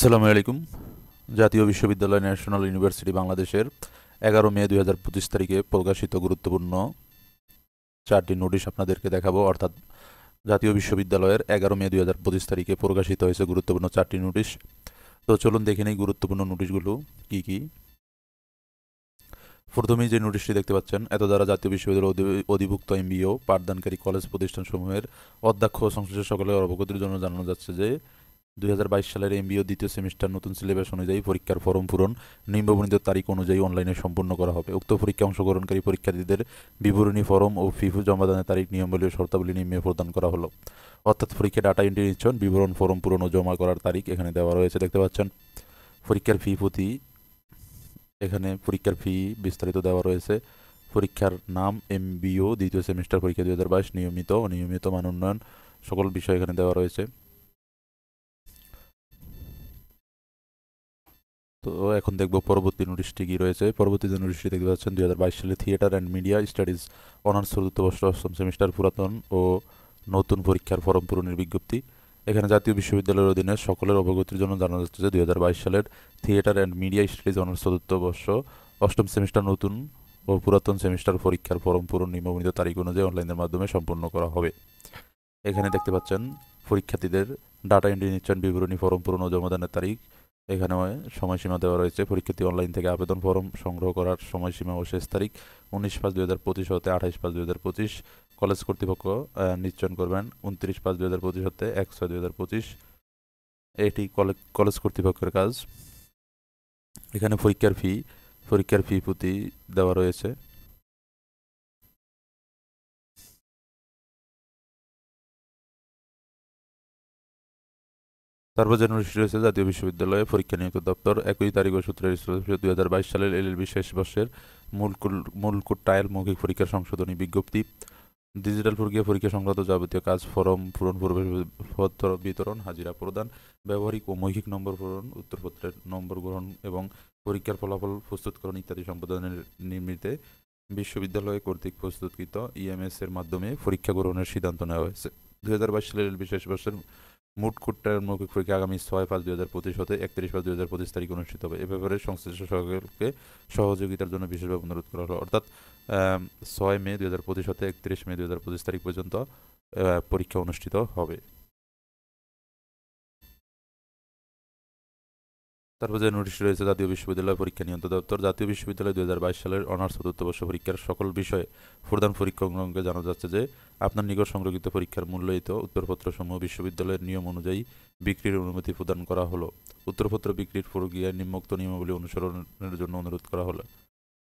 আসসালামু আলাইকুম। জাতীয় বিশ্ববিদ্যালয় ন্যাশনাল ইউনিভার্সিটি বাংলাদেশের 11 মে 2025 তারিখে প্রকাশিত গুরুত্বপূর্ণ 4টি নোটিশ আপনাদেরকে দেখাবো। অর্থাৎ জাতীয় বিশ্ববিদ্যালয়ের 11 মে 2025 তারিখে প্রকাশিত হয়েছে গুরুত্বপূর্ণ 4টি নোটিশ। তো চলুন দেখে নেই গুরুত্বপূর্ণ নোটিশগুলো কি কি। প্রথমেই যে নোটিশটি দেখতে পাচ্ছেন, এত দ্বারা জাতীয় বিশ্ববিদ্যালয় অধিভুক্ত এমবিও পাঠদানকারী কলেজ প্রতিষ্ঠানসমূহের অধ্যক্ষ ও সংশ্লিষ্ট সকলের অবগতির জন্য জানানো যাচ্ছে যে 2022 সালের এমবিও দ্বিতীয় সেমিস্টার নতুন সিলেবাস অনুযায়ী পরীক্ষার ফরম পূরণ নিম্নবর্ণিত তারিখ অনুযায়ী অনলাইনে সম্পন্ন করা হবে। উক্ত পরীক্ষা অংশগ্রহণকারী পরীক্ষার্থীদের বিবরণী ফরম ও ফি জমাদানের তারিখ নিয়মাবলী ও শর্তাবলী নিম্নে প্রদান করা হলো। অর্থাৎ পরীক্ষা ডাটা এন্ট্রি নিচ্ছন বিবরণ ফরম পূরণ ও জমা করার তারিখ এখানে দেওয়া রয়েছে, দেখতে পাচ্ছেন। পরীক্ষার ফি প্রতি এখানে পরীক্ষার ফি বিস্তারিত দেওয়া রয়েছে। পরীক্ষার নাম এমবিও দ্বিতীয় সেমিস্টার পরীক্ষা 2022 নিয়মিত অনিয়মিত মান উন্নয়ন সকল বিষয় এখানে দেওয়া রয়েছে। তো এখন দেখব পরবর্তী নোটিশটি কি রয়েছে। পরবর্তী যে নোটিশটি দেখতে পাচ্ছেন, 2022 সালে theatre and media studies honours চতুর্থ বর্ষ অষ্টম সেমিস্টার পুরাতন ও নতুন পরীক্ষার ফরম পূরণের বিজ্ঞপ্তি। এখানে জাতীয় বিশ্ববিদ্যালয়ের অধীনে সকলের অবগতির জন্য জানানো যাচ্ছে যে 2022 সালের theatre and media studies honours চতুর্থ বর্ষ অষ্টম সেমিস্টার নতুন ও পুরাতন সেমিস্টার পরীক্ষার ফরম পূরণ নিম্নবর্ণিত তারিখ অনুযায়ী অনলাইনের মাধ্যমে সম্পন্ন করা হবে। এখানে দেখতে পাচ্ছেন পরীক্ষার্থীদের ডাটা এন্ট্রি নিচ্ছেন বিবরণী ফরম পূরণ ও জমাদানের তারিখ। এখানে সময়সীমা দেওয়া রয়েছে। পরীক্ষার্থী অনলাইন থেকে আবেদন ফরম সংগ্রহ করার সময়সীমা ও শেষ তারিখ 19/5/2025 হতে 28/5/2025। কলেজ কর্তৃপক্ষ নিশ্চয়ন করবেন 29/5/2025 হতে 1/6/2025। এটি কলেজ কর্তৃপক্ষের কাজ। এখানে পরীক্ষার ফি প্রতি দেওয়া রয়েছে। তারপর যে নোটিশ রয়েছে, জাতীয় বিশ্ববিদ্যালয়ে পরীক্ষা নিয়োগ দপ্তর 21 তারিখ ও 17 2022 সালের এলএলবি শেষ বর্ষের মূল ট্রায়াল মৌখিক পরীক্ষার সংশোধনী বিজ্ঞপ্তি। ডিজিটাল প্রক্রিয়া পরীক্ষা সংক্রান্ত যাবতীয় কাজ ফরম পূরণ প্রবেশপত্র বিতরণ হাজিরা প্রদান ব্যবহারিক ও মৌখিক নম্বর পূরণ উত্তরপত্রের নম্বর গ্রহণ এবং পরীক্ষার ফলাফল প্রস্তুতকরণ ইত্যাদি সম্পাদনের নিমিত্তে বিশ্ববিদ্যালয় কর্তৃক প্রস্তুতকৃত ইএমএস এর মাধ্যমে পরীক্ষা গ্রহণের সিদ্ধান্ত নেওয়া হয়েছে। 2022 সালের এলএলবি শেষ বর্ষের মোট কোটার মৌখিক পরীক্ষা আগামী 6/5/2025 হতে 31/5/2025 তারিখ অনুষ্ঠিত হবে। এ ব্যাপারে সংশ্লিষ্ট সকলকে সহযোগিতার জন্য বিশেষভাবে অনুরোধ করা হলো। অর্থাৎ 6 মে 2025 হতে 31 মে 2025 তারিখ পর্যন্ত পরীক্ষা অনুষ্ঠিত হবে। তারপর যে নোটিশ রয়েছে, জাতীয় বিশ্ববিদ্যালয় পরীক্ষা নিয়ন্ত্রণ দপ্তর জাতীয় বিশ্ববিদ্যালয় 2022 সালের অনার্স চতুর্থ বর্ষ পরীক্ষার সকল বিষয়ে প্রধান পরীক্ষকগণকে জানানো যাচ্ছে যে আপনার নিকট সংরক্ষিত পরীক্ষার মূল্যায়িত উত্তরপত্রসমূহ বিশ্ববিদ্যালয়ের নিয়ম অনুযায়ী বিক্রির অনুমতি প্রদান করা হলো। উত্তরপত্র বিক্রির প্রক্রিয়ায় নিম্নোক্ত নিয়মাবলী অনুসরণের জন্য অনুরোধ করা হলো।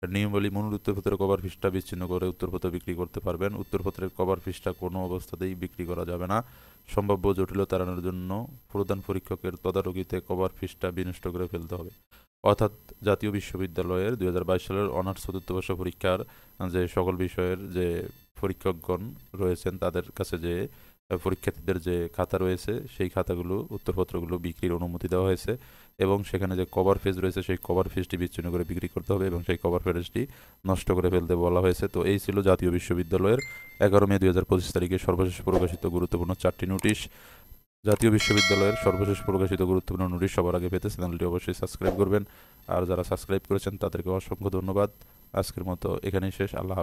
নিয়মাবলী: মূল উত্তরপত্রের কভার পৃষ্ঠা বিচ্ছিন্ন করে উত্তরপত্র বিক্রি করতে পারবেন। উত্তরপত্রের কভার পৃষ্ঠা কোনো অবস্থাতেই বিক্রি করা যাবে না। সম্ভাব্য জটিলতা এড়ানোর জন্য প্রধান পরীক্ষকের তদারকিতে কভার পৃষ্ঠা বিনষ্ট করে ফেলতে হবে। অর্থাৎ জাতীয় বিশ্ববিদ্যালয়ের 2022 সালের অনার্স চতুর্থ বর্ষ পরীক্ষার যে সকল বিষয়ের যে পরীক্ষকগণ রয়েছেন তাদের কাছে যে পরীক্ষার্থীদের যে খাতা রয়েছে সেই খাতাগুলো উত্তরপত্রগুলো বিক্রির অনুমতি দেওয়া হয়েছে এবং সেখানে যে কভার পেজ রয়েছে সেই কভার পেজটি বিচ্ছিন্ন করে বিক্রি করতে হবে এবং সেই কভার পেজটি নষ্ট করে ফেলতে বলা হয়েছে। তো এই ছিল জাতীয় বিশ্ববিদ্যালয়ের 11 মে 2025 তারিখে সর্বশেষ প্রকাশিত গুরুত্বপূর্ণ 4টি নোটিশ। জাতীয় বিশ্ববিদ্যালয়ের সর্বশেষ প্রকাশিত গুরুত্বপূর্ণ নোটিশ সবার আগে পেতে চ্যানেলটি অবশ্যই সাবস্ক্রাইব করবেন। আর যারা সাবস্ক্রাইব করেছেন তাদেরকে অসংখ্য ধন্যবাদ। আজকের মতো এখানেই শেষ। আল্লাহ।